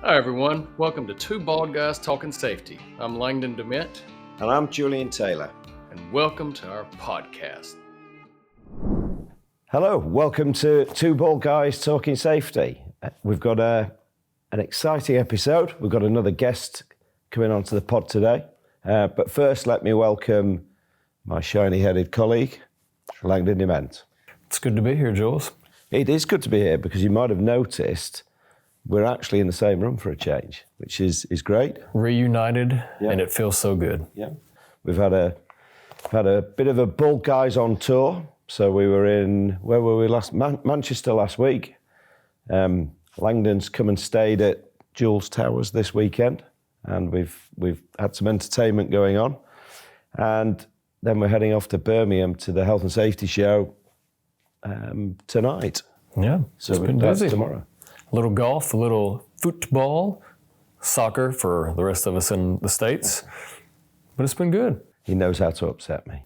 Hi everyone, welcome to Two Bald Guys Talking Safety. I'm Langdon and Diane. And I'm Julian Taylor. And welcome to our podcast. Hello, welcome to Two Bald Guys Talking Safety. We've got an exciting episode. We've got another guest coming onto the pod today. But first, let me welcome my shiny-headed colleague, Langdon and Diane. It's good to be here, Jules. It is good to be here because you might have noticed we're actually in the same room for a change, which is great. Reunited, and it feels so good. Yeah, we've had a bit of a Bald Guys on tour. So we were in, where were we last? Manchester last week. Langdon's come and stayed at Jules Towers this weekend, and we've had some entertainment going on, and then we're heading off to Birmingham to the Health and Safety Show tonight. Yeah, so it's been that's busy. Tomorrow. A little golf, a little football, soccer for the rest of us in the States, but it's been good. He knows how to upset me.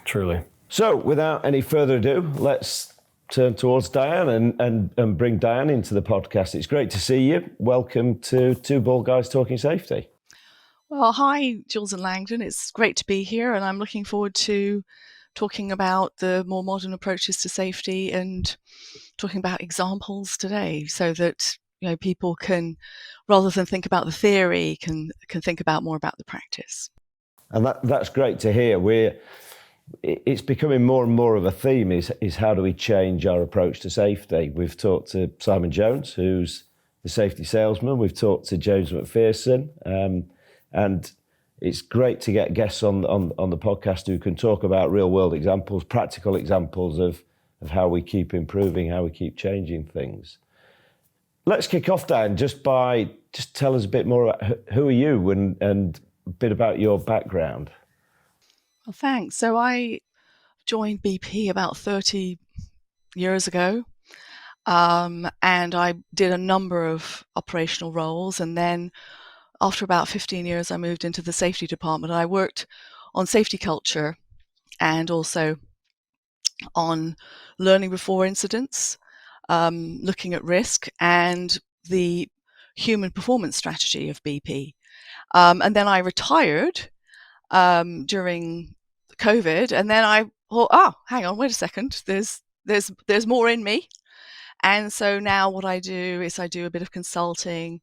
Truly. So without any further ado, let's turn towards Diane and bring Diane into the podcast. It's great to see you. Welcome to Two Bald Guys Talking Safety. Well, hi, Jules and Langdon. It's great to be here, and I'm looking forward to talking about the more modern approaches to safety and talking about examples today so that people can, rather than think about the theory, can think about more about the practice. And that's great to hear. It's becoming more and more of a theme is how do we change our approach to safety? We've talked to Simon Jones, who's the safety salesman. We've talked to James McPherson, and it's great to get guests on the podcast who can talk about real world examples, practical examples of how we keep improving, how we keep changing things. Let's kick off, Dan, just tell us a bit more about who are you and a bit about your background. Well, thanks. So I joined BP about 30 years ago, and I did a number of operational roles, and then after about 15 years, I moved into the safety department. I worked on safety culture and also on learning before incidents, looking at risk, and the human performance strategy of BP. And then I retired during COVID, and then I thought, hang on, wait a second, there's more in me. And so now what I do is I do a bit of consulting,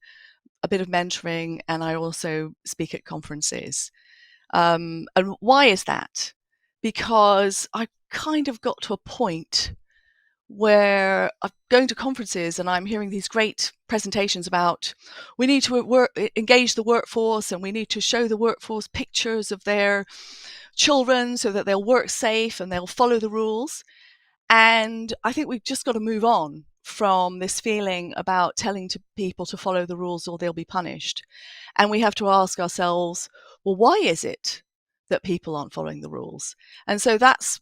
a bit of mentoring, and I also speak at conferences. And why is that? Because I kind of got to a point where I'm going to conferences and I'm hearing these great presentations about we need to engage the workforce, and we need to show the workforce pictures of their children so that they'll work safe and they'll follow the rules. And I think we've just got to move on from this feeling about telling to people to follow the rules or they'll be punished. And we have to ask ourselves, well, why is it that people aren't following the rules? And so that's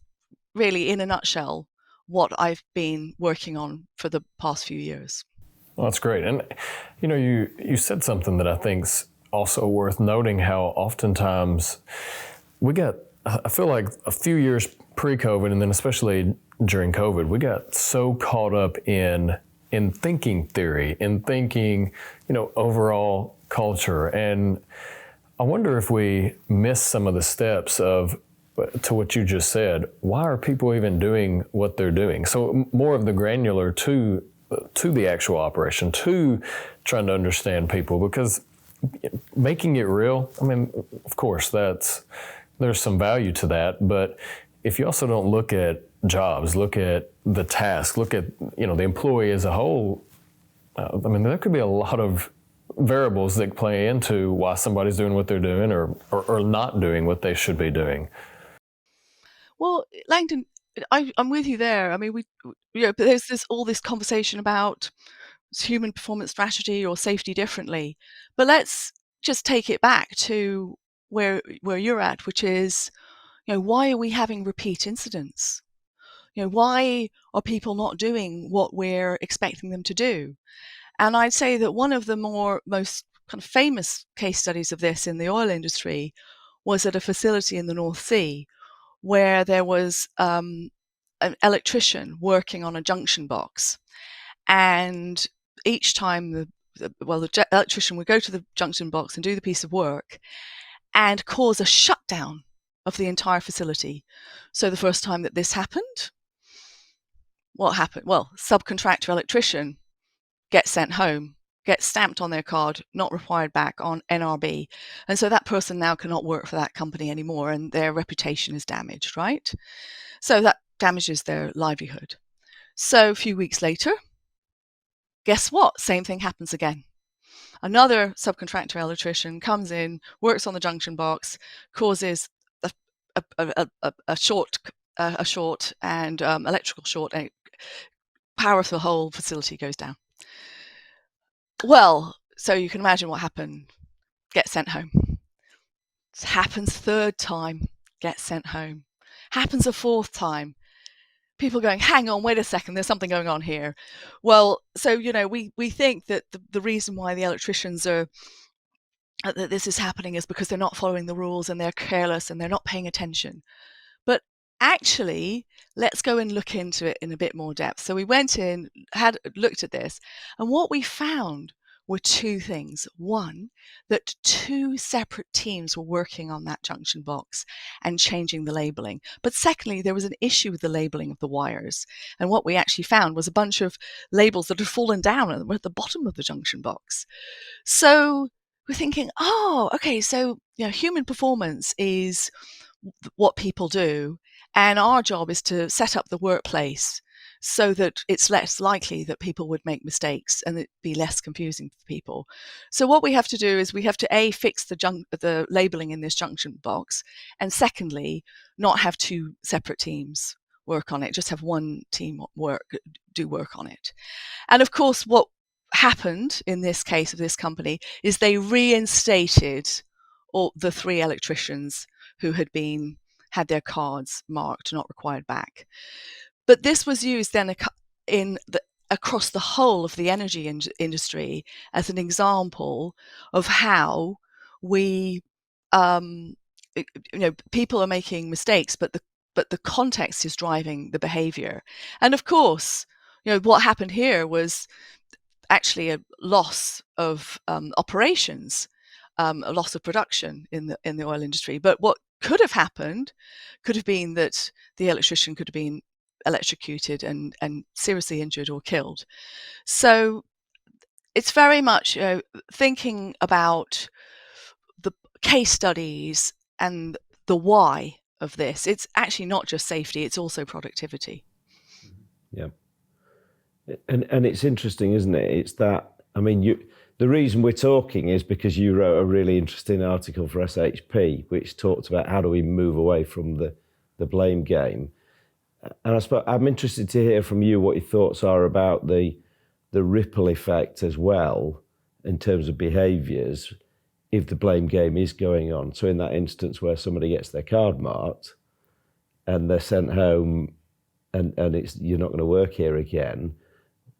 really, in a nutshell, what I've been working on for the past few years. Well, that's great. And, you said something that I think's also worth noting, how oftentimes I feel like a few years pre-COVID, and then especially during COVID, we got so caught up in thinking theory, in thinking, overall culture. And I wonder if we miss some of the steps to what you just said. Why are people even doing what they're doing? So more of the granular to the actual operation, to trying to understand people, because making it real, of course, there's some value to that, but if you also don't look at jobs, look at the task, look at the employee as a whole, there could be a lot of variables that play into why somebody's doing what they're doing or not doing what they should be doing. Well, Langdon, I'm with you there. But there's all this conversation about human performance strategy or safety differently, but let's just take it back to where you're at, which is, why are we having repeat incidents? Why are people not doing what we're expecting them to do? And I'd say that one of the most kind of famous case studies of this in the oil industry was at a facility in the North Sea where there was an electrician working on a junction box. And each time the the electrician would go to the junction box and do the piece of work and cause a shutdown of the entire facility. So the first time that this happened, what happened? Well, subcontractor electrician gets sent home, gets stamped on their card, not required back on NRB. And so that person now cannot work for that company anymore, and their reputation is damaged, right? So that damages their livelihood. So a few weeks later, guess what? Same thing happens again. Another subcontractor electrician comes in, works on the junction box, causes a short and electrical short, and power of the whole facility goes down. Well, so you can imagine what happened. Get sent home. It happens third time, get sent home. Happens a fourth time. People going, hang on, wait a second, there's something going on here. Well, so, we think that the reason why the electricians are, that this is happening is because they're not following the rules and they're careless and they're not paying attention. But actually, let's go and look into it in a bit more depth. So we went in, looked at this, and what we found were two things. One, that two separate teams were working on that junction box and changing the labeling. But secondly, there was an issue with the labeling of the wires. And what we actually found was a bunch of labels that had fallen down and were at the bottom of the junction box. So we're thinking, oh, okay, so human performance is what people do, and our job is to set up the workplace so that it's less likely that people would make mistakes and it'd be less confusing for people. So what we have to do is we have to fix the labeling in this junction box, and secondly, not have two separate teams work on it, just have one team do work on it. And of course, what happened in this case of this company is they reinstated all the three electricians who had their cards marked not required back. But this was used then across the whole of the energy industry as an example of how we, people are making mistakes, but the context is driving the behavior. And of course, what happened here was actually a loss of operations, a loss of production in the oil industry. But what could have happened could have been that the electrician could have been electrocuted and seriously injured or killed. So it's very much thinking about the case studies and the why of this. It's actually not just safety, it's also productivity. Yeah. And it's interesting, isn't it? It's that, the reason we're talking is because you wrote a really interesting article for SHP, which talked about how do we move away from the blame game. And I suppose I'm interested to hear from you what your thoughts are about the ripple effect as well in terms of behaviours if the blame game is going on. So in that instance where somebody gets their card marked and they're sent home and it's you're not going to work here again,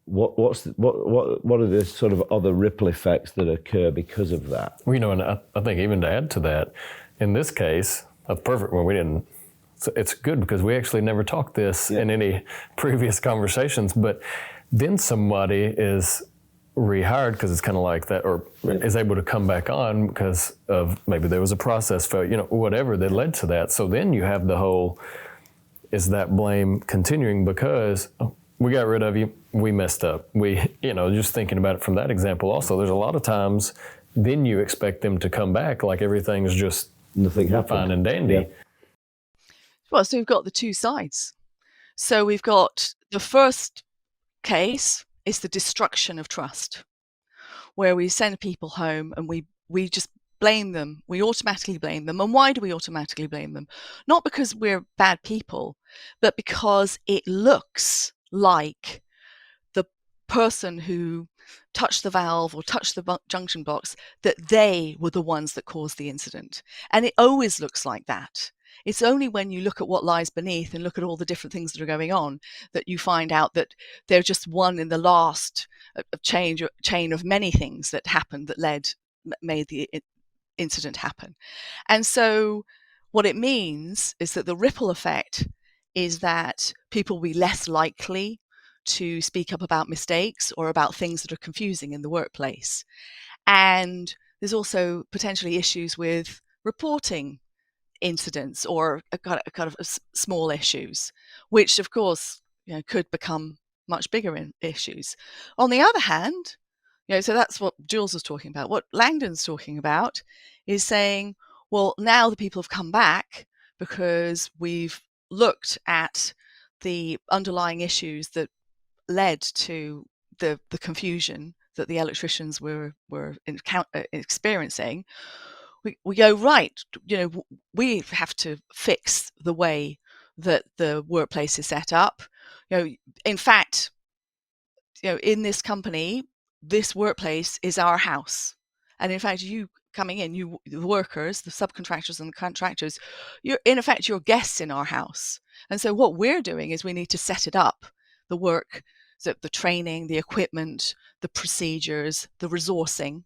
what are the sort of other ripple effects that occur because of that? Well, and I think even to add to that, in this case, that's perfect. Well, we didn't. It's good because we actually never talked this in any previous conversations. But then somebody is rehired because it's kind of like that, or is able to come back on because of maybe there was a process failure, whatever that led to that. So then you have the whole, is that blame continuing because we got rid of you, we messed up. We, just thinking about it from that example also, there's a lot of times then you expect them to come back like everything's just nothing happened, fine and dandy. Yeah. Well, so we've got the two sides. So we've got the first case is the destruction of trust, where we send people home and we just blame them. We automatically blame them. And why do we automatically blame them? Not because we're bad people, but because it looks like the person who touched the valve or touched the junction box, that they were the ones that caused the incident. And it always looks like that. It's only when you look at what lies beneath and look at all the different things that are going on that you find out that they're just one in the last chain of many things that happened that made the incident happen. And so what it means is that the ripple effect is that people will be less likely to speak up about mistakes or about things that are confusing in the workplace. And there's also potentially issues with reporting incidents or a kind of small issues, which of course could become much bigger issues. On the other hand, so that's what Jules was talking about. What Langdon's talking about is saying, well, now the people have come back because we've looked at the underlying issues that led to the confusion that the electricians were experiencing. We go, right, we have to fix the way that the workplace is set up. In fact, in this company, this workplace is our house. And in fact, you coming in, the workers, the subcontractors and the contractors, you're guests in our house. And so what we're doing is we need to set it up, the work, so the training, the equipment, the procedures, the resourcing.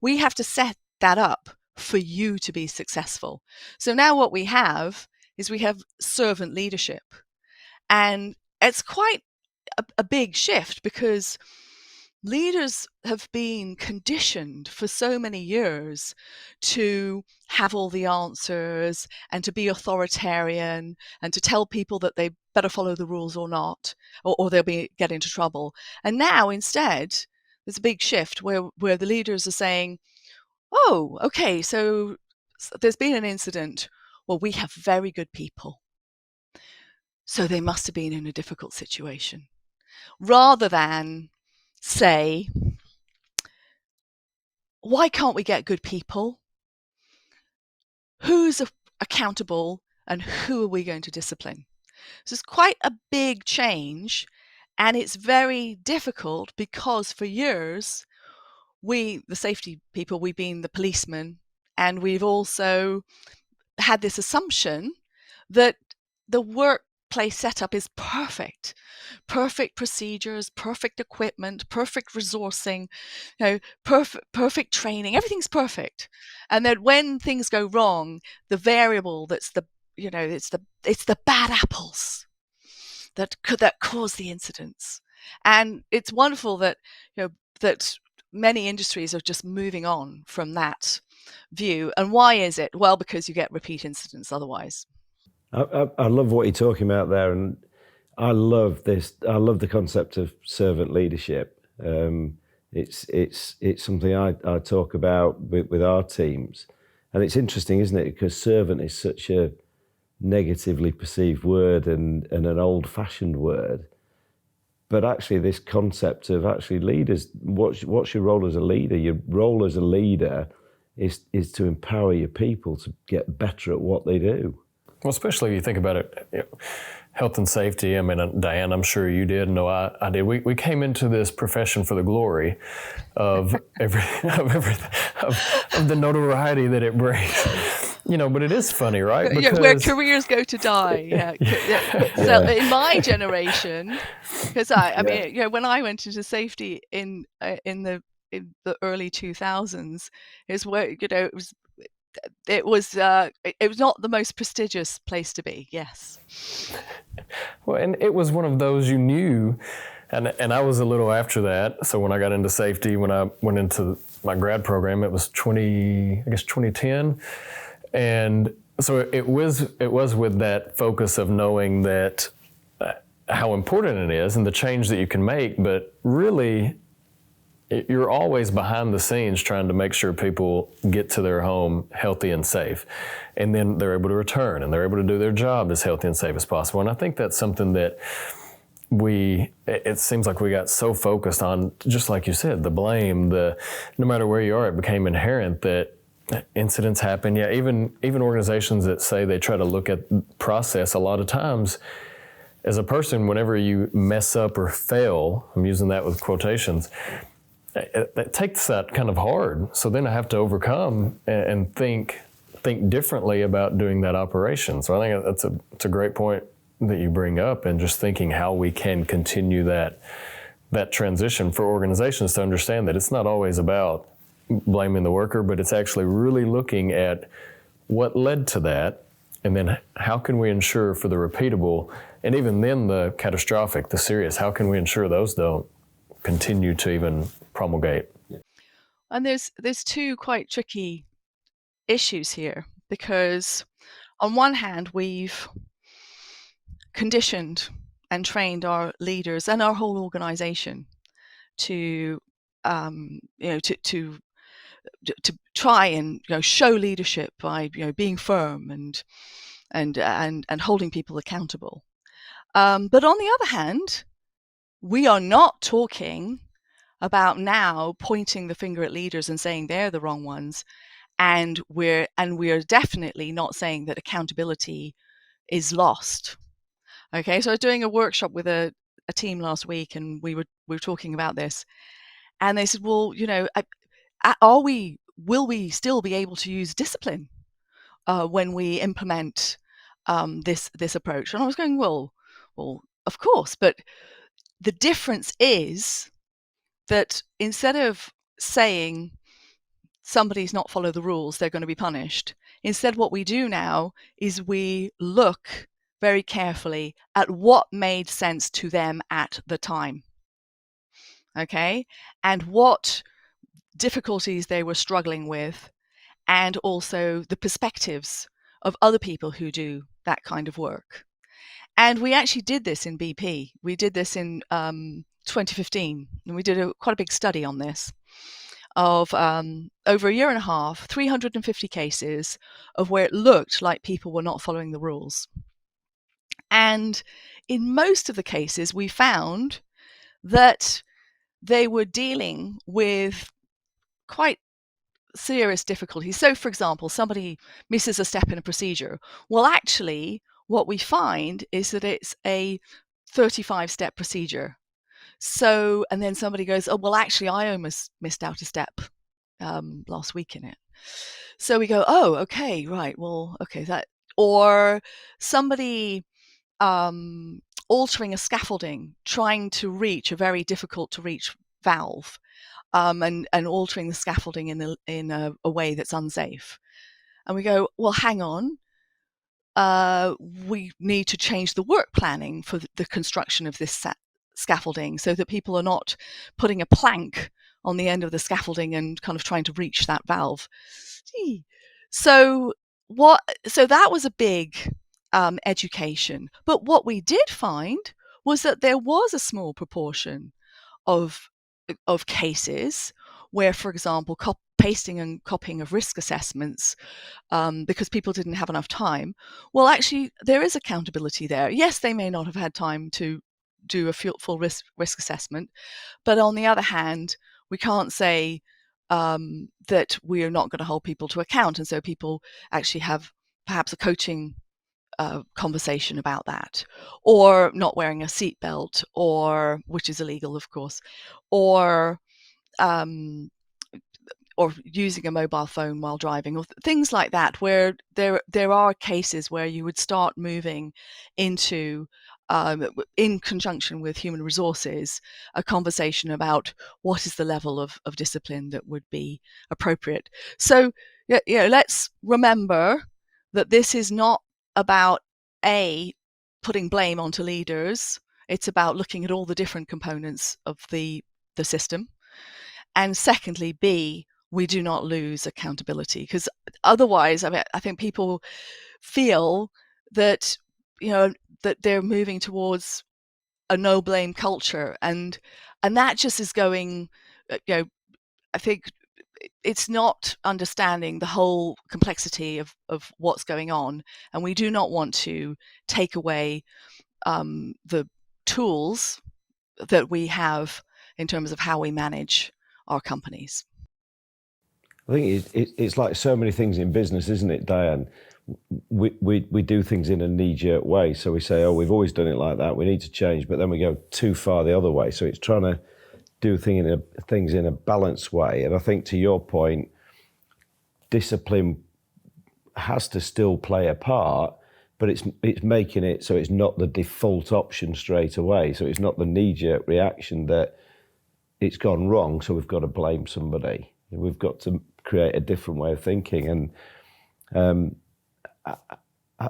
We have to set that up for you to be successful. So now what we have is we have servant leadership. And it's quite a big shift, because leaders have been conditioned for so many years to have all the answers and to be authoritarian and to tell people that they better follow the rules or not, or they'll get into trouble. And now instead, there's a big shift where the leaders are saying, oh, okay, so there's been an incident. Well, we have very good people, so they must have been in a difficult situation. Rather than say, why can't we get good people? Who's accountable and who are we going to discipline? So it's quite a big change, and it's very difficult because for years, we, the safety people, we've been the policemen, and we've also had this assumption that the workplace setup is perfect procedures, perfect equipment, perfect resourcing, perfect training, everything's perfect. And then when things go wrong, the variable that's it's the bad apples that cause the incidents. And it's wonderful that that many industries are just moving on from that view. And why is it? Well, because you get repeat incidents otherwise. I love what you're talking about there, and I love this. I love the concept of servant leadership. It's something I talk about with our teams, and it's interesting, isn't it? Because servant is such a negatively perceived word and an old-fashioned word. But actually, this concept of actually leaders, what's your role as a leader? Your role as a leader is to empower your people to get better at what they do. Well, especially if you think about it, health and safety. I mean, Diane, I'm sure you did. No, I did. We came into this profession for the glory of of the notoriety that it brings. But it is funny, right? Because, where careers go to die. Yeah. So in my generation, because I mean, when I went into safety in the early 2000s, is where it was not the most prestigious place to be. Yes. Well, and it was one of those you knew, and I was a little after that. So when I got into safety, when I went into my grad program, it was 2010. And so it was with that focus of knowing that how important it is and the change that you can make, but really you're always behind the scenes trying to make sure people get to their home healthy and safe, and then they're able to return and they're able to do their job as healthy and safe as possible. And I think that's something that it seems like we got so focused on, just like you said, the blame, no matter where you are, it became inherent that incidents happen. Yeah, even organizations that say they try to look at process, a lot of times as a person, whenever you mess up or fail, I'm using that with quotations, it takes that kind of hard. So then I have to overcome and think differently about doing that operation. So I think that's a great point that you bring up, and just thinking how we can continue that transition for organizations to understand that it's not always about blaming the worker, but it's actually really looking at what led to that, and then how can we ensure for the repeatable And even then, the catastrophic, the serious, how can we ensure those don't continue to even promulgate? And there's two quite tricky issues here, because on one hand, we've conditioned and trained our leaders and our whole organization to to try and show leadership by being firm and holding people accountable. But on the other hand, we are not talking about now pointing the finger at leaders and saying they're the wrong ones, and we're definitely not saying that accountability is lost. Okay, so I was doing a workshop with a team last week, and we were talking about this, and they said, well, will we still be able to use discipline when we implement this approach? And I was going, well, of course, but the difference is that instead of saying somebody's not follow the rules, they're going to be punished, instead what we do now is we look very carefully at what made sense to them at the time. Okay, and what difficulties they were struggling with, and also the perspectives of other people who do that kind of work. And we actually did this in BP. We did this in 2015, and we did quite a big study on this of over a year and a half, 350 cases of where it looked like people were not following the rules. And in most of the cases, we found that they were dealing with quite serious difficulties. So, for example, somebody misses a step in a procedure. Well, actually, what we find is that it's a 35-step procedure. So, and then somebody goes, oh, well, actually, I almost missed out a step last week in it. So we go, oh, okay, right, well, okay, that, or somebody altering a scaffolding, trying to reach a very difficult to reach valve, and altering the scaffolding in a way that's unsafe. And we go, well, hang on, we need to change the work planning for the construction of this scaffolding so that people are not putting a plank on the end of the scaffolding and kind of trying to reach that valve. So that was a big education. But what we did find was that there was a small proportion of cases where, for example, pasting and copying of risk assessments because people didn't have enough time. Well, actually, there is accountability there. Yes, they may not have had time to do a full risk assessment, but on the other hand, we can't say that we are not going to hold people to account, and so people actually have perhaps a coaching conversation about that, or not wearing a seatbelt, or which is illegal, of course, or using a mobile phone while driving, or things like that, where there are cases where you would start moving into, in conjunction with human resources, a conversation about what is the level of discipline that would be appropriate. So, let's remember that this is not about putting blame onto leaders. It's about looking at all the different components of the system. And secondly, B, we do not lose accountability, because otherwise, I think people feel that that they're moving towards a no blame culture, and that just is going. I think it's not understanding the whole complexity of what's going on, and we do not want to take away the tools that we have in terms of how we manage our companies. I think it's like so many things in business, isn't it, Diane? We do things in a knee-jerk way. So we say, oh, we've always done it like that, we need to change, but then we go too far the other way. So it's trying to do things in a balanced way. And I think, to your point, discipline has to still play a part, but it's making it so it's not the default option straight away. So it's not the knee-jerk reaction that it's gone wrong, so we've got to blame somebody. We've got to create a different way of thinking. And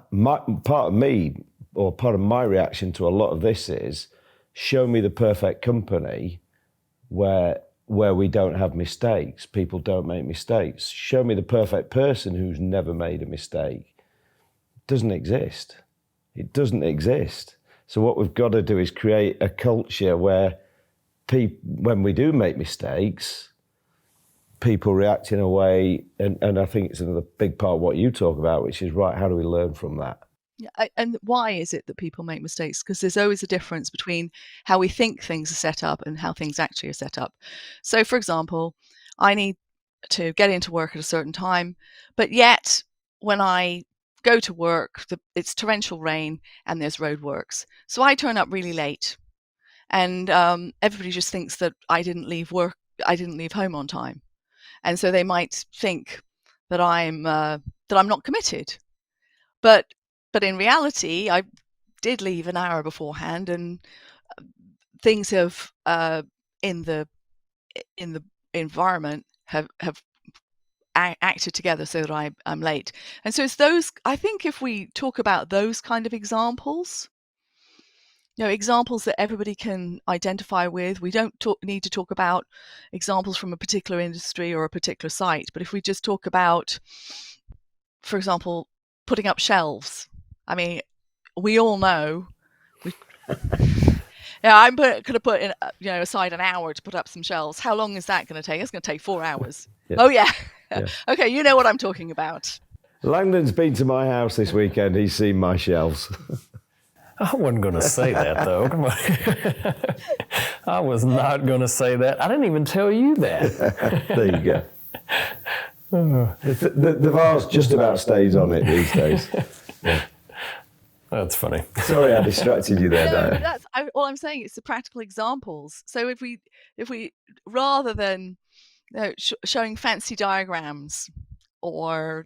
part of me or part of my reaction to a lot of this is, show me the perfect company where we don't have mistakes, people don't make mistakes. Show me the perfect person who's never made a mistake. It doesn't exist. It doesn't exist. So what we've got to do is create a culture where when we do make mistakes, people react in a way, and I think it's another big part of what you talk about, which is, right, how do we learn from that? Yeah, and why is it that people make mistakes? Because there's always a difference between how we think things are set up and how things actually are set up. So, for example, I need to get into work at a certain time, but yet when I go to work, it's torrential rain and there's roadworks. So I turn up really late, and everybody just thinks that I didn't leave home on time, and so they might think that I'm not committed. But in reality, I did leave an hour beforehand, and things have in the environment have acted together so that I'm late. And so it's those. I think if we talk about those kind of examples, examples that everybody can identify with, we don't need to talk about examples from a particular industry or a particular site. But if we just talk about, for example, putting up shelves. I mean, we all know. I'm going to put in, aside an hour to put up some shelves. How long is that going to take? It's going to take 4 hours. Yeah. Oh yeah. Okay, you know what I'm talking about. Langdon's been to my house this weekend. He's seen my shelves. I wasn't going to say that, though. Come on. I was not going to say that. I didn't even tell you that. There you go. The vase just about stays on it these days. Yeah. That's funny. Sorry, I distracted you there, Diane. All I'm saying is the practical examples. So if we rather than showing fancy diagrams or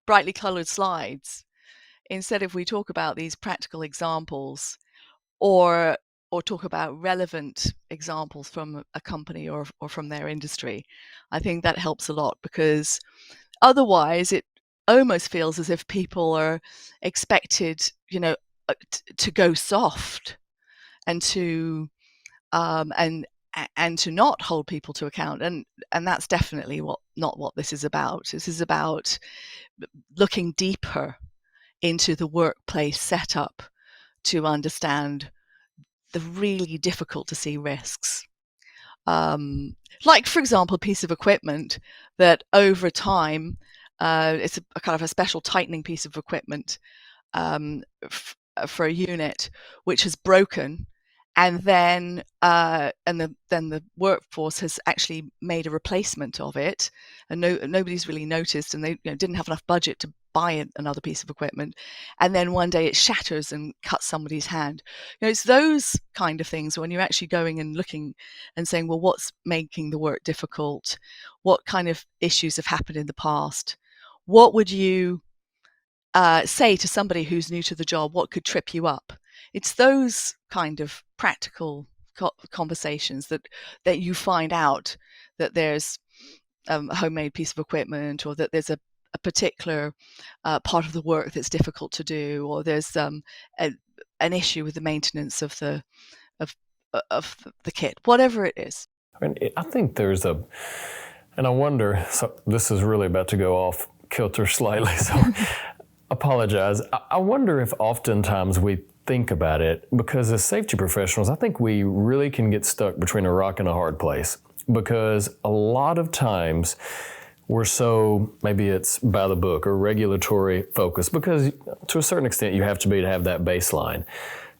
brightly coloured slides, instead if we talk about these practical examples or talk about relevant examples from a company or from their industry, I think that helps a lot, because otherwise it almost feels as if people are expected, to go soft and to not hold people to account, and that's definitely not what this is about. This is about looking deeper into the workplace setup to understand the really difficult to see risks. Like, for example, a piece of equipment that over time, it's a kind of a special tightening piece of equipment for a unit which has broken, and then the workforce has actually made a replacement of it, and nobody's really noticed, and they didn't have enough budget to buy another piece of equipment, and then one day it shatters and cuts somebody's hand. It's those kind of things when you're actually going and looking and saying, well, what's making the work difficult? What kind of issues have happened in the past? What would you say to somebody who's new to the job? What could trip you up? It's those kind of practical conversations that you find out that there's a homemade piece of equipment, or that there's a particular part of the work that's difficult to do, or there's an issue with the maintenance of the kit, whatever it is. I think there's and I wonder, so this is really about to go off kilter slightly, so apologize. I wonder if oftentimes we think about it, because as safety professionals, I think we really can get stuck between a rock and a hard place, because a lot of times we're so, maybe it's by the book or regulatory focused, because to a certain extent you have to have that baseline.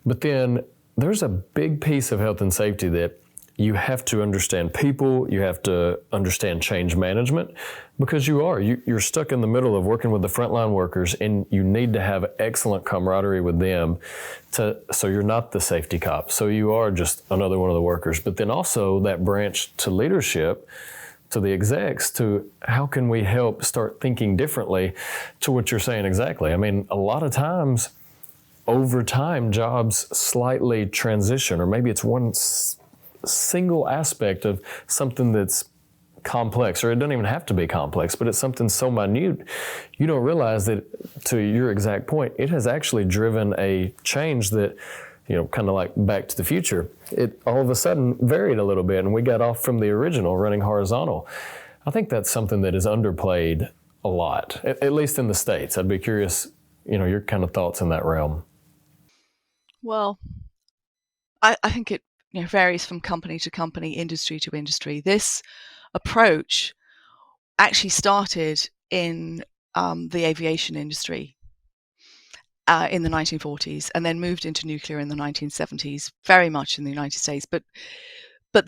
But then there's a big piece of health and safety that you have to understand people, you have to understand change management, because you're stuck in the middle of working with the frontline workers, and you need to have excellent camaraderie with them so you're not the safety cop. So you are just another one of the workers. But then also that branch to leadership, to the execs, to how can we help start thinking differently, to what you're saying exactly. I mean, a lot of times over time, jobs slightly transition, or maybe it's one single aspect of something that's complex, or it doesn't even have to be complex, but it's something so minute, you don't realize that, to your exact point, it has actually driven a change that, kind of like Back to the Future, it all of a sudden varied a little bit, and we got off from the original running horizontal. I think that's something that is underplayed a lot, at least in the States. I'd be curious, your kind of thoughts in that realm. Well, I think it varies from company to company, industry to industry. This approach actually started in the aviation industry in the 1940s, and then moved into nuclear in the 1970s, very much in the United States, but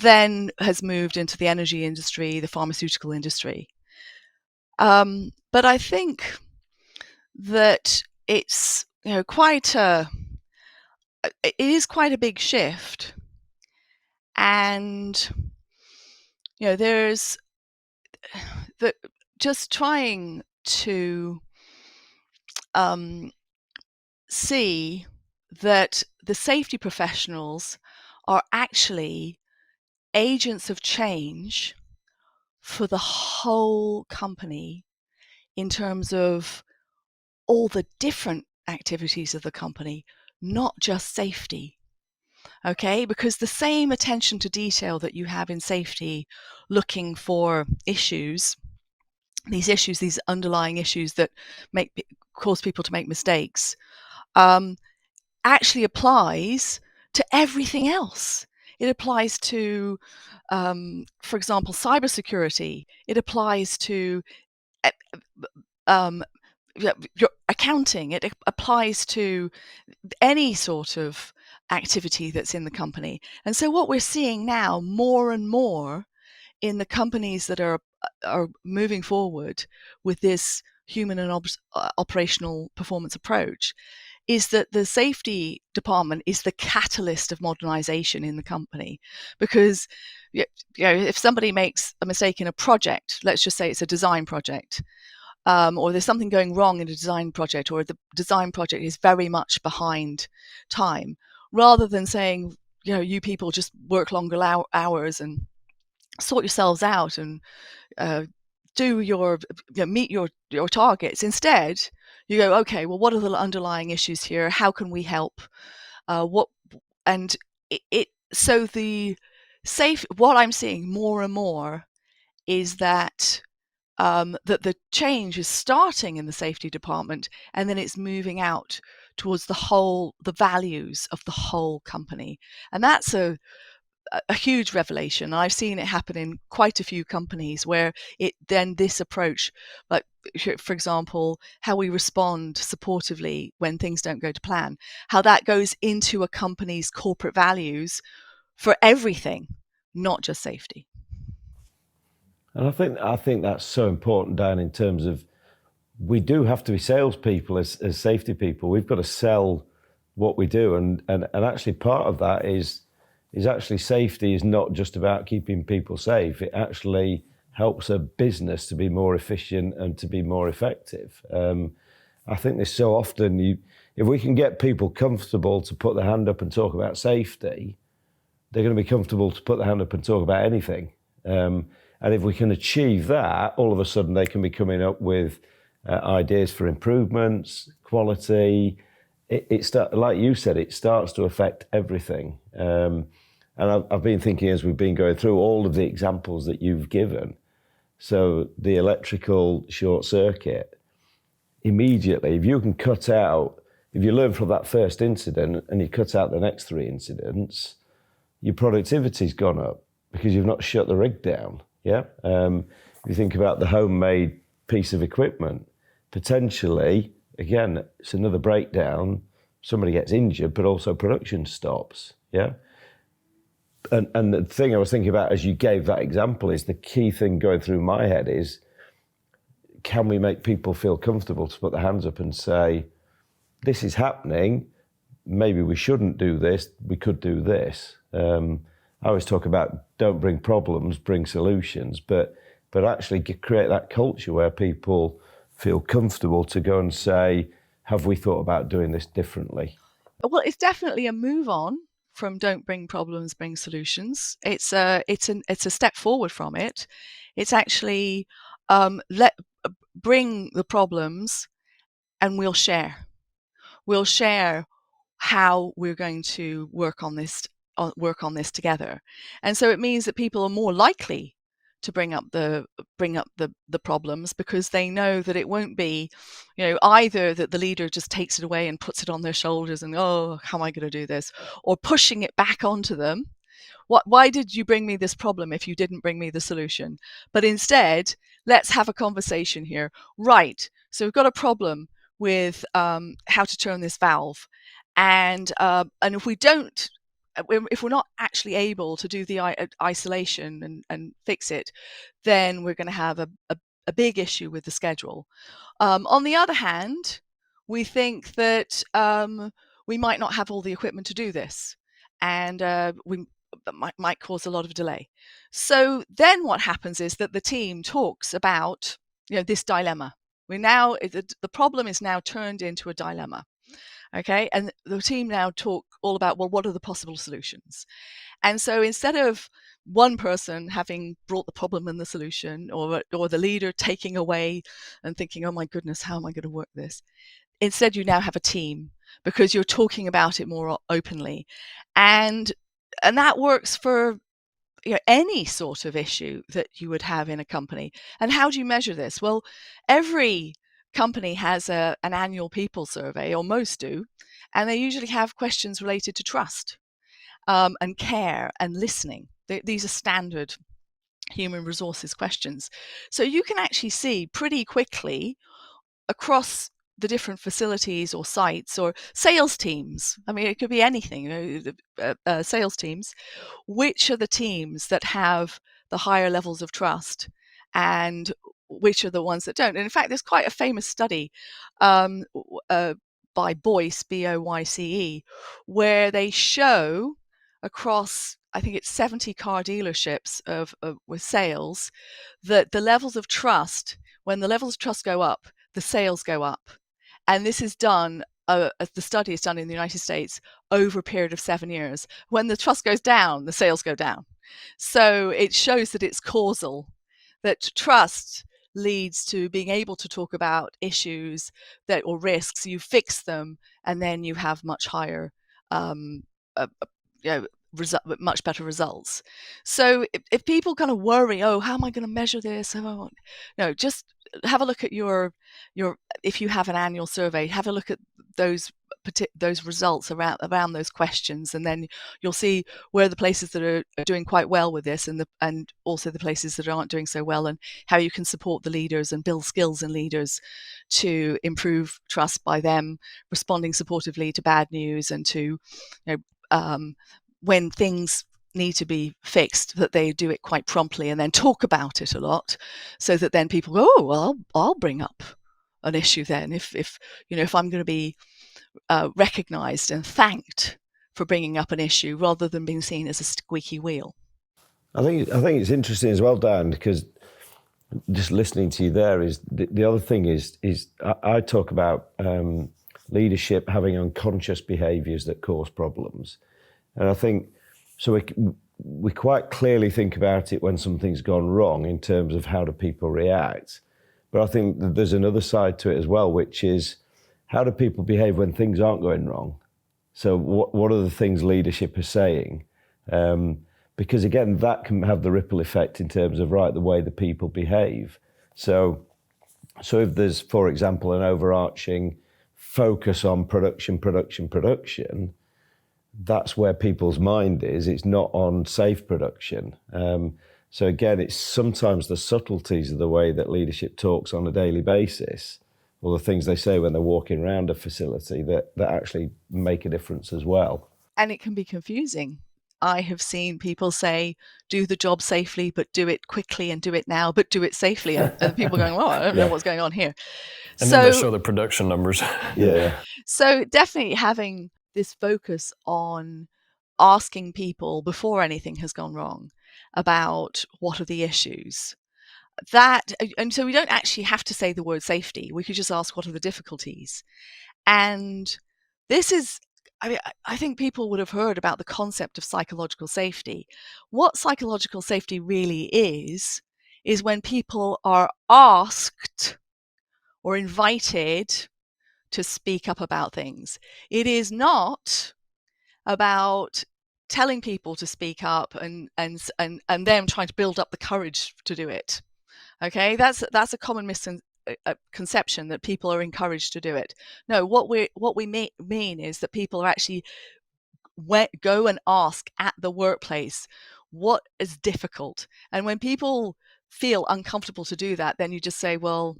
then has moved into the energy industry, the pharmaceutical industry. But I think that it's it is quite a big shift, and there's just trying to see that the safety professionals are actually agents of change for the whole company in terms of all the different activities of the company, not just safety. Okay, because the same attention to detail that you have in safety, looking for issues, these underlying issues that cause people to make mistakes, actually applies to everything else. It applies to, for example, cybersecurity. It applies to your accounting. It applies to any sort of activity that's in the company. And so what we're seeing now more and more in the companies that are moving forward with this human and operational performance approach is that the safety department is the catalyst of modernization in the company. Because if somebody makes a mistake in a project, let's just say it's a design project, or there's something going wrong in a design project, or the design project is very much behind time, rather than saying, you people just work longer hours and sort yourselves out and do meet your targets. Instead, you go, okay, well, what are the underlying issues here? How can we help? What I'm seeing more and more is that that the change is starting in the safety department, and then it's moving out towards the values of the whole company. And that's a huge revelation. And I've seen it happen in quite a few companies where this approach, like, for example, how we respond supportively when things don't go to plan, how that goes into a company's corporate values for everything, not just safety. And I think that's so important, Diane, in terms of we do have to be salespeople as safety people. We've got to sell what we do, and actually part of that is actually safety is not just about keeping people safe. It actually helps a business to be more efficient and to be more effective. I think there's so often if we can get people comfortable to put their hand up and talk about safety, they're going to be comfortable to put their hand up and talk about anything. And if we can achieve that, all of a sudden they can be coming up with ideas for improvements, quality. Like you said, it starts to affect everything. And I've been thinking as we've been going through all of the examples that you've given. So the electrical short circuit, immediately, if you learn from that first incident and you cut out the next 3 incidents, your productivity's gone up because you've not shut the rig down. Yeah. If you think about the homemade piece of equipment, potentially, again, it's another breakdown. Somebody gets injured, but also production stops. Yeah. And the thing I was thinking about as you gave that example is the key thing going through my head is, can we make people feel comfortable to put their hands up and say, this is happening, maybe we shouldn't do this, we could do this. I always talk about don't bring problems, bring solutions, but actually create that culture where people feel comfortable to go and say, have we thought about doing this differently? Well, it's definitely a move on from don't bring problems, bring solutions. It's a step forward from it. It's actually bring the problems and we'll share. We'll share how we're going to work on this together. And so it means that people are more likely to bring up the problems, because they know that it won't be, either that the leader just takes it away and puts it on their shoulders and, oh, how am I going to do this, or pushing it back onto them. Why did you bring me this problem if you didn't bring me the solution? But instead, let's have a conversation here. Right. So we've got a problem with how to turn this valve, and if we're not actually able to do the isolation and fix it, then we're going to have a big issue with the schedule. On the other hand, we think that we might not have all the equipment to do this, and that might cause a lot of delay. So then what happens is that the team talks about this dilemma. The problem is now turned into a dilemma. Okay, and the team now talk all about, well, what are the possible solutions? And so instead of one person having brought the problem and the solution, or the leader taking away and thinking, oh my goodness, how am I going to work this? Instead, you now have a team, because you're talking about it more openly, and that works for any sort of issue that you would have in a company. And how do you measure this? Well, every company has an annual people survey, or most do, and they usually have questions related to trust and care and listening. These are standard human resources questions. So you can actually see pretty quickly across the different facilities or sites or sales teams. I mean, it could be anything, sales teams, which are the teams that have the higher levels of trust and which are the ones that don't. And in fact, there's quite a famous study by Boyce, B-O-Y-C-E, where they show across, I think it's 70 car dealerships with sales, that the levels of trust, when the levels of trust go up, the sales go up. And this is done, the study is done in the United States over a period of 7 years. When the trust goes down, the sales go down. So it shows that it's causal, that trust leads to being able to talk about issues or risks, you fix them, and then you have much higher, much better results. So if people kind of worry, oh, how am I going to measure this? Just have a look at your if you have an annual survey, have a look at those results around those questions, and then you'll see where the places that are doing quite well with this, and also the places that aren't doing so well, and how you can support the leaders and build skills in leaders to improve trust by them responding supportively to bad news, and to when things need to be fixed, that they do it quite promptly and then talk about it a lot, so that then people go, oh, well, I'll bring up an issue then if I'm going to be recognized and thanked for bringing up an issue, rather than being seen as a squeaky wheel. I think it's interesting as well, Diane, because just listening to you there is the other thing is I talk about leadership having unconscious behaviours that cause problems, and I think so. We quite clearly think about it when something's gone wrong in terms of how do people react, but I think that there's another side to it as well, which is how do people behave when things aren't going wrong? So what are the things leadership is saying? Because again, that can have the ripple effect in terms of the way the people behave. So if there's, for example, an overarching focus on production, that's where people's mind is. It's not on safe production. So again, it's sometimes the subtleties of the way that leadership talks on a daily basis, or the things they say when they're walking around a facility, that actually make a difference as well. And it can be confusing. I have seen people say, do the job safely, but do it quickly, and do it now, but do it safely. And people going, well, I don't know what's going on here. And then they show the production numbers. Yeah. So definitely having this focus on asking people before anything has gone wrong about what are the issues. And so we don't actually have to say the word safety. We could just ask, what are the difficulties? And this is I think people would have heard about the concept of psychological safety. What psychological safety really is when people are asked or invited to speak up about things. It is not about telling people to speak up and them trying to build up the courage to do it. Okay, that's a common misconception that people are encouraged to do it. No, what we mean is that people are actually go and ask at the workplace what is difficult, and when people feel uncomfortable to do that, then you just say, well,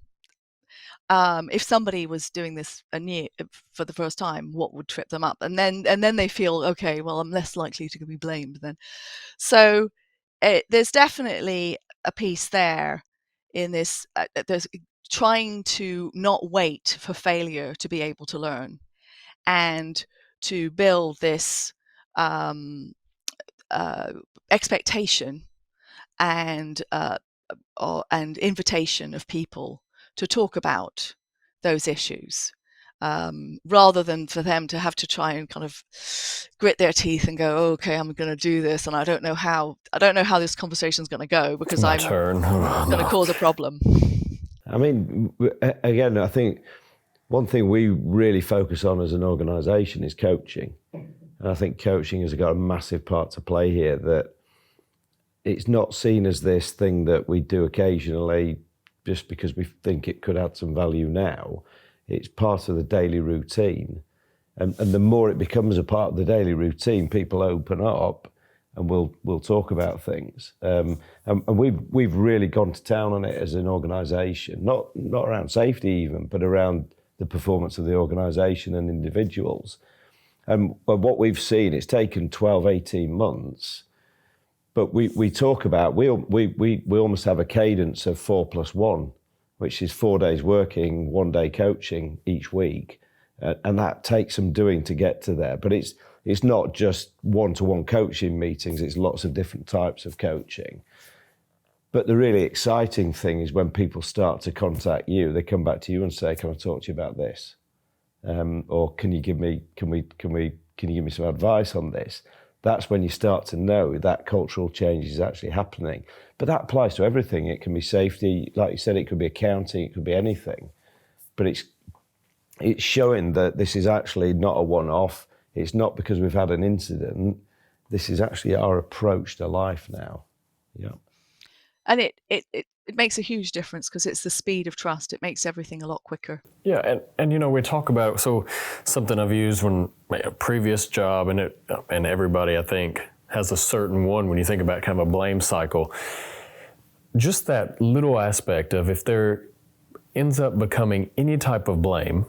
if somebody was doing this for the first time, what would trip them up? And then they feel, okay, well, I'm less likely to be blamed then. So there's definitely a piece there in this. There's trying to not wait for failure to be able to learn, and to build this expectation and invitation of people to talk about those issues, rather than for them to have to try and kind of grit their teeth and go, oh, okay, I'm going to do this, and I don't know how this conversation is going to go because I'm going to cause a problem. I mean, again, I think one thing we really focus on as an organisation is coaching. And I think coaching has got a massive part to play here, that it's not seen as this thing that we do occasionally just because we think it could add some value now. It's part of the daily routine. And the more it becomes a part of the daily routine, people open up and we'll talk about things. And we've really gone to town on it as an organisation, not around safety even, but around the performance of the organisation and individuals. And what we've seen, it's taken 12, 18 months, but we talk about, we almost have a cadence of 4+1, which is 4 days working, 1 day coaching each week. And that takes some doing to get to there. But it's not just one-to-one coaching meetings, it's lots of different types of coaching. But the really exciting thing is when people start to contact you, they come back to you and say, can I talk to you about this? Or can you give me some advice on this? That's when you start to know that cultural change is actually happening. But that applies to everything. It can be safety, like you said, it could be accounting, it could be anything. But it's showing that this is actually not a one-off. It's not because we've had an incident. This is actually our approach to life now. Yeah. And it makes a huge difference because it's the speed of trust. It makes everything a lot quicker. Yeah, and we talk about, so something I've used when a previous job, and everybody I think has a certain one when you think about kind of a blame cycle. Just that little aspect of if there ends up becoming any type of blame,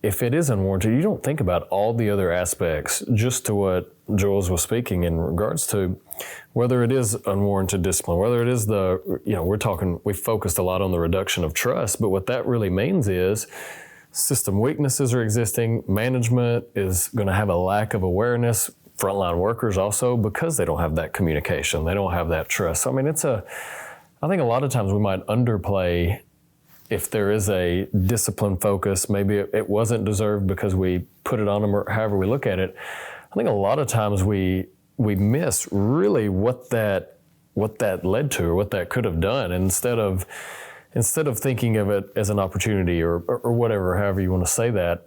if it is unwarranted, you don't think about all the other aspects, just to what Jules was speaking in regards to whether it is unwarranted discipline, whether it is we've focused a lot on the reduction of trust, but what that really means is system weaknesses are existing, management is going to have a lack of awareness, frontline workers also, because they don't have that communication, they don't have that trust. So, I mean, I think a lot of times we might underplay if there is a discipline focus, maybe it wasn't deserved because we put it on them, or however we look at it. I think a lot of times we miss really what that led to or what that could have done, instead of thinking of it as an opportunity or whatever, however you want to say that.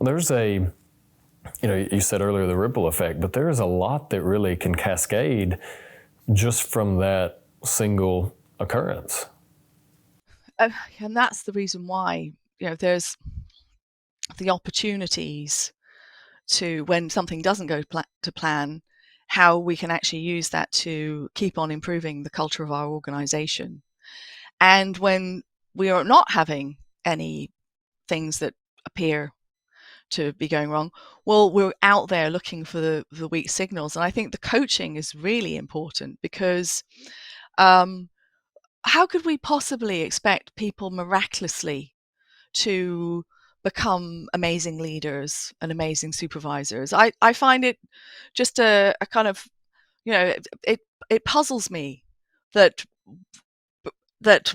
There's you said earlier the ripple effect, but there is a lot that really can cascade just from that single occurrence. And that's the reason why, there's the opportunities to, when something doesn't go to plan, how we can actually use that to keep on improving the culture of our organization. And when we are not having any things that appear to be going wrong, well, we're out there looking for the weak signals. And I think the coaching is really important, because how could we possibly expect people miraculously to become amazing leaders and amazing supervisors? I find it just a kind of, it puzzles me that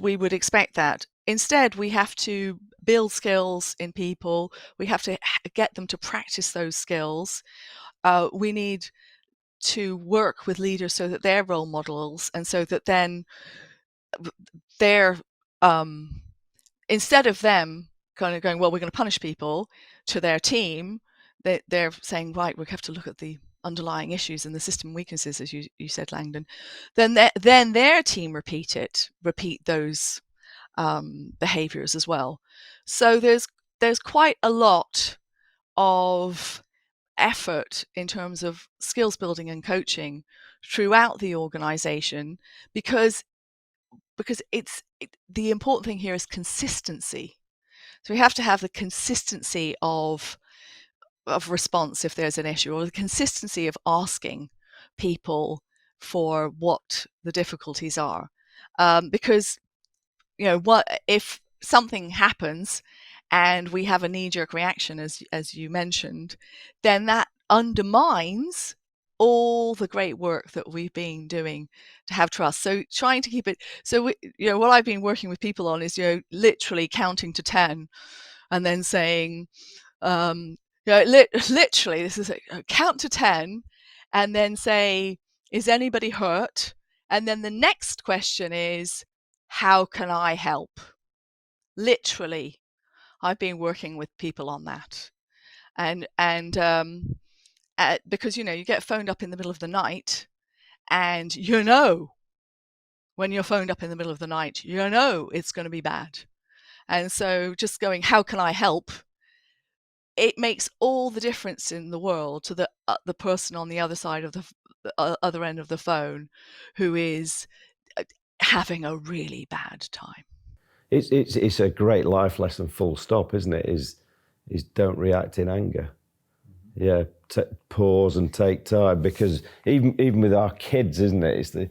we would expect that instead, we have to build skills in people. We have to get them to practice those skills. We need to work with leaders so that they're role models, and so that then they're instead of them kind of going, well, we're going to punish people, to their team, they're saying, right, we have to look at the underlying issues and the system weaknesses, as you said, Langdon. Then their team repeat those behaviors as well. So there's quite a lot of effort in terms of skills building and coaching throughout the organization, because the important thing here is consistency. So we have to have the consistency of response if there's an issue, or the consistency of asking people for what the difficulties are, because what if something happens and we have a knee-jerk reaction, as you mentioned, then that undermines all the great work that we've been doing to have trust. So trying to keep it, so what I've been working with people on is literally counting to 10 and then saying, literally, this is a count to 10 and then say, is anybody hurt? And then the next question is, how can I help? Literally, I've been working with people on that. And because, you get phoned up in the middle of the night, and when you're phoned up in the middle of the night, it's going to be bad. And so just going, how can I help? It makes all the difference in the world to the person on the other side of the other end of the phone who is having a really bad time. It's a great life lesson, full stop, isn't it? Is don't react in anger. Yeah, pause and take time, because even with our kids, isn't it?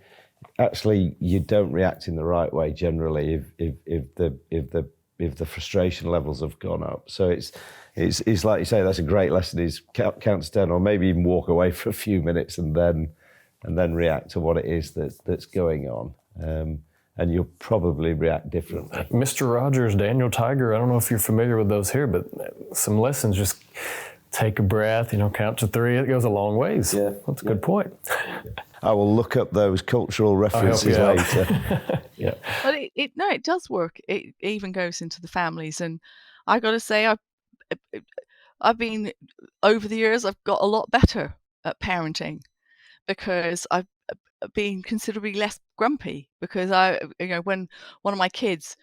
Actually you don't react in the right way generally if the frustration levels have gone up. So it's like you say, that's a great lesson. Is count to 10, or maybe even walk away for a few minutes and then react to what it is that's going on. And you'll probably react differently. Mr. Rogers, Daniel Tiger, I don't know if you're familiar with those here, but some lessons, just take a breath, count to 3. It goes a long ways. Yeah. That's a good point. I will look up those cultural references later. Yeah. But it does work. It even goes into the families. And I got to say, I've been, over the years, I've got a lot better at parenting, because I've been considerably less grumpy, because when one of my kids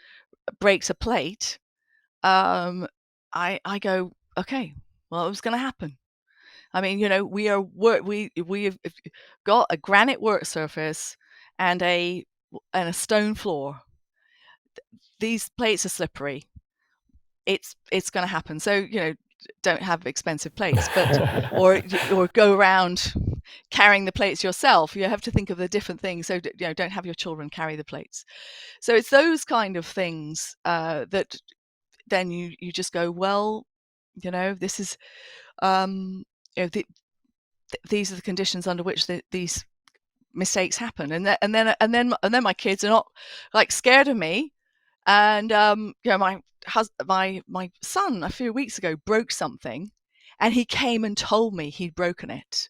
breaks a plate, I go, okay, well, it was going to happen. I mean, we've got a granite work surface and a stone floor. These plates are slippery. It's going to happen. So don't have expensive plates, but or go around carrying the plates yourself. You have to think of the different things. So don't have your children carry the plates. So it's those kind of things that then you just go, well, this is these are the conditions under which these mistakes happen, and then my kids are not like scared of me. And my son a few weeks ago broke something, and he came and told me he'd broken it.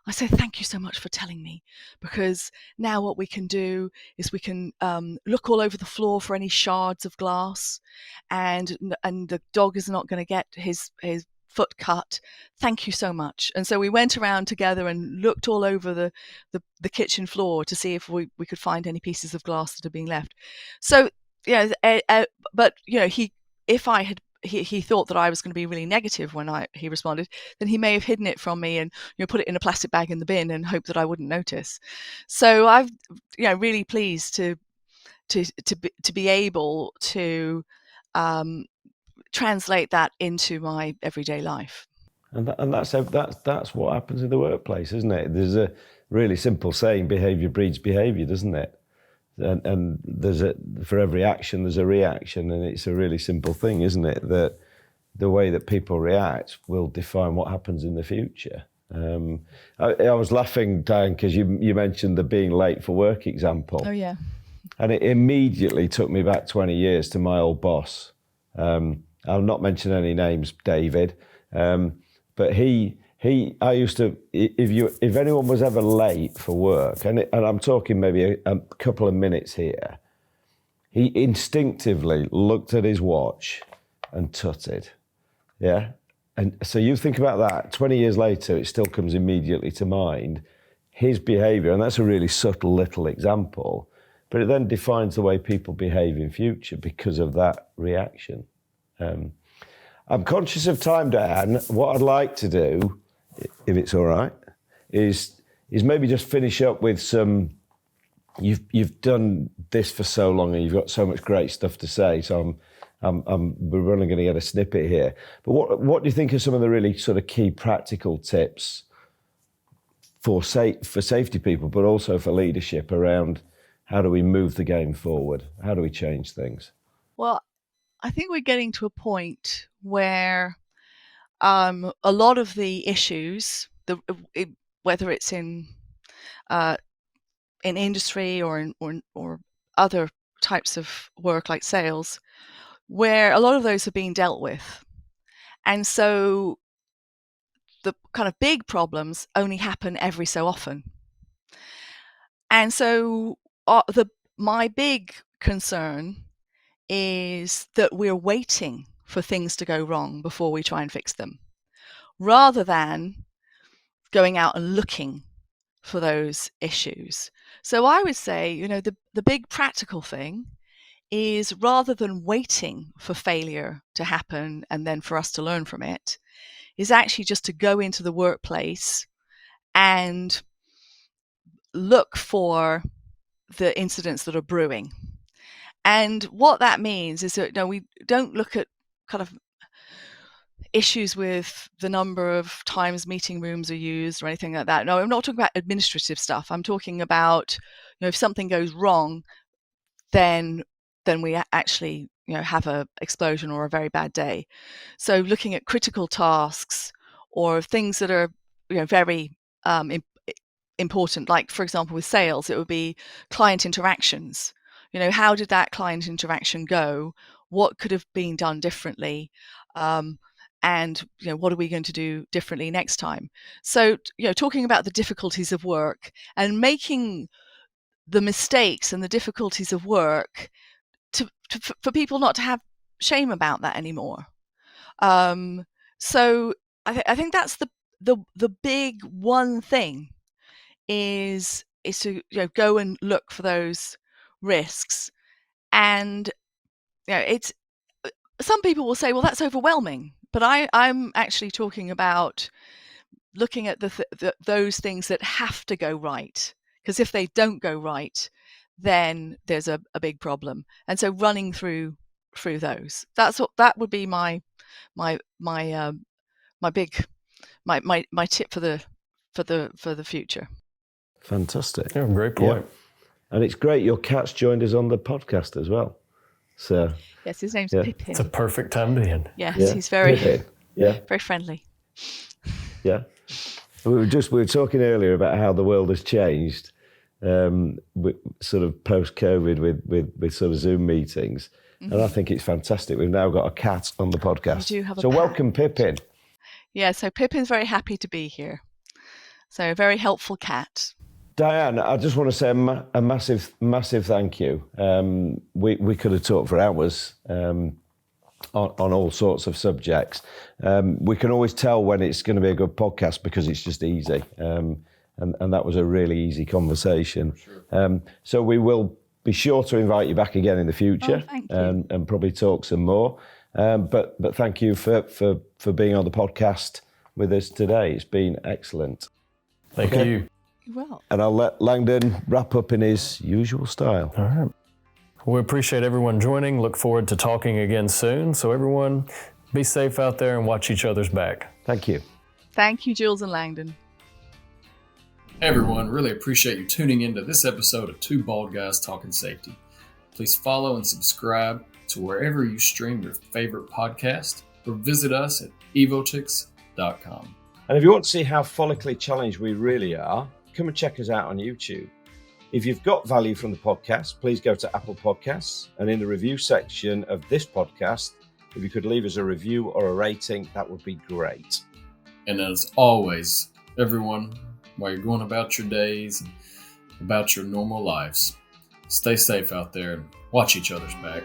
I said, thank you so much for telling me, because now what we can do is we can look all over the floor for any shards of glass, and the dog is not going to get his foot cut. Thank you so much. And so we went around together and looked all over the kitchen floor to see if we could find any pieces of glass that had been left. So but he thought that I was going to be really negative when he responded, then he may have hidden it from me and put it in a plastic bag in the bin and hoped that I wouldn't notice. So I've really pleased to be able to translate that into my everyday life. And that's what happens in the workplace, isn't it? There's a really simple saying: behaviour breeds behaviour, doesn't it? And for every action there's a reaction, and it's a really simple thing, isn't it? That the way that people react will define what happens in the future. I was laughing, Diane, because you mentioned the being late for work example. Oh yeah. And it immediately took me back 20 years to my old boss. I'll not mention any names, David, but I used to, if anyone was ever late for work, and I'm talking maybe a couple of minutes here, he instinctively looked at his watch and tutted. Yeah. And so you think about that, 20 years later, it still comes immediately to mind, his behaviour, and that's a really subtle little example, but it then defines the way people behave in future because of that reaction. I'm conscious of time, Diane. What I'd like to do, if it's all right, is maybe just finish up with some. You've done this for so long, and you've got so much great stuff to say. So we're only going to get a snippet here. But what do you think are some of the really sort of key practical tips for safety people, but also for leadership around how do we move the game forward? How do we change things? Well, I think we're getting to a point where a lot of the issues, whether it's in industry or other types of work like sales, where a lot of those are being dealt with, and so the kind of big problems only happen every so often. And so my big concern is that we're waiting for things to go wrong before we try and fix them, rather than going out and looking for those issues. So I would say, the big practical thing is, rather than waiting for failure to happen and then for us to learn from it, is actually just to go into the workplace and look for the incidents that are brewing. And what that means is that we don't look at kind of issues with the number of times meeting rooms are used or anything like that. No, I'm not talking about administrative stuff. I'm talking about, if something goes wrong, then we actually, have a explosion or a very bad day. So looking at critical tasks or things that are, very important, like, for example, with sales, it would be client interactions. How did that client interaction go? What could have been done differently? And what are we going to do differently next time? So, talking about the difficulties of work and making the mistakes and the difficulties of work for people not to have shame about that anymore. So I think that's the big one thing is to go and look for those risks. And it's, some people will say, well, that's overwhelming, but I'm actually talking about looking at those things that have to go right, because if they don't go right, then there's a big problem. And so running through those, that would be my tip for the future. Fantastic. Yeah, great point. Yeah. And it's great your cat's joined us on the podcast as well. So yes, his name's Pippin. It's a perfect time to end. Yes, he's very very friendly. Yeah. We were talking earlier about how the world has changed, sort of post-COVID with sort of Zoom meetings. Mm-hmm. And I think it's fantastic. We've now got a cat on the podcast. We do have so welcome, Pippin. Yeah, so Pippin's very happy to be here. So a very helpful cat. Diane, I just want to say a massive, massive thank you. We could have talked for hours on all sorts of subjects. We can always tell when it's going to be a good podcast because it's just easy. And that was a really easy conversation. Sure. So we will be sure to invite you back again in the future and probably talk some more. But thank you for being on the podcast with us today. It's been excellent. Thank you. Well, and I'll let Langdon wrap up in his usual style. All right. We appreciate everyone joining. Look forward to talking again soon. So everyone, be safe out there and watch each other's back. Thank you. Thank you, Jules and Langdon. Hey everyone, really appreciate you tuning into this episode of Two Bald Guys Talking Safety. Please follow and subscribe to wherever you stream your favorite podcast or visit us at evotics.com. And if you want to see how follically challenged we really are, come and check us out on YouTube. If you've got value from the podcast, please go to Apple Podcasts, and in the review section of this podcast, if you could leave us a review or a rating, that would be great. And as always, everyone, while you're going about your days and about your normal lives, stay safe out there and watch each other's back.